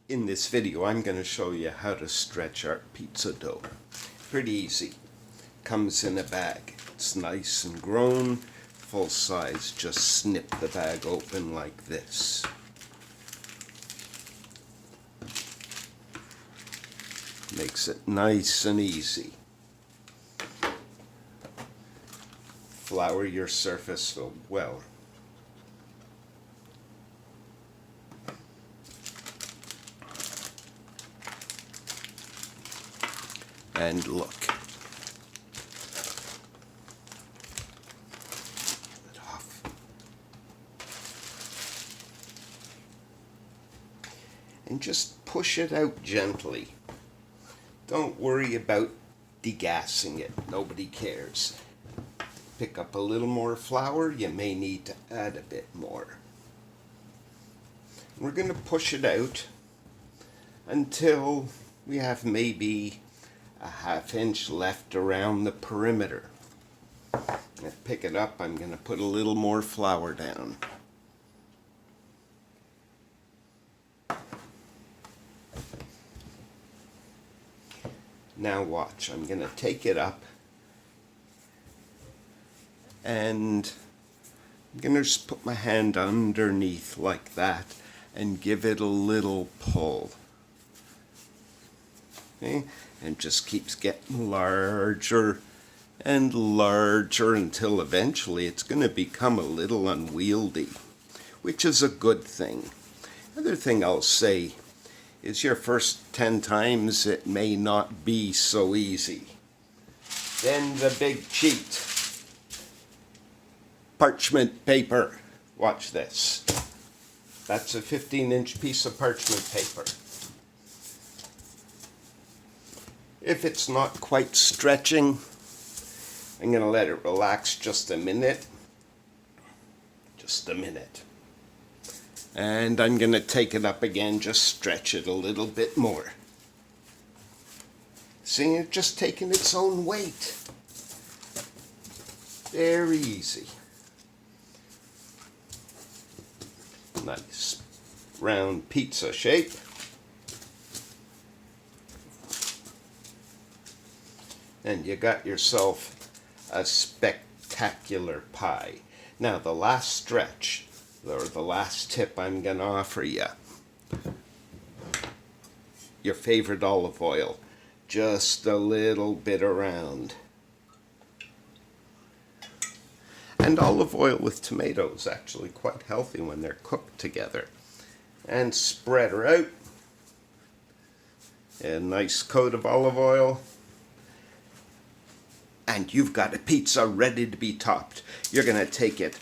In this video, I'm going to show you how to stretch our pizza dough. Pretty easy. Comes in a bag. It's nice and grown, full size. Just snip the bag open like this. Makes it nice and easy. Flour your surface well. And look. It off. And just push it out gently. Don't worry about degassing it. Nobody cares. Pick up a little more flour. You may need to add a bit more. We're going to push it out until we have maybe a ½ inch left around the perimeter. And pick it up. I'm going to put a little more flour down. Now watch. I'm going to take it up and I'm going to just put my hand underneath like that and give it a little pull. Okay? And just keeps getting larger and larger until eventually it's going to become a little unwieldy, which is a good thing. Other thing I'll say is your first 10 times it may not be so easy. Then the big cheat. Parchment paper. Watch this. That's a 15-inch piece of parchment paper. If it's not quite stretching, I'm going to let it relax just a minute. Just a minute. And I'm going to take it up again, just stretch it a little bit more. See, it's just taking its own weight. Very easy. Nice round pizza shape. And you got yourself a spectacular pie. Now the last stretch, or the last tip I'm going to offer you. Your favorite olive oil. Just a little bit around. And olive oil with tomato is actually quite healthy when they're cooked together. And spread her out. A nice coat of olive oil. And you've got a pizza ready to be topped. You're going to take it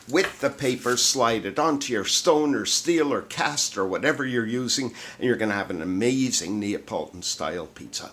with the paper, slide it onto your stone or steel or cast or whatever you're using, and you're going to have an amazing Neapolitan style pizza.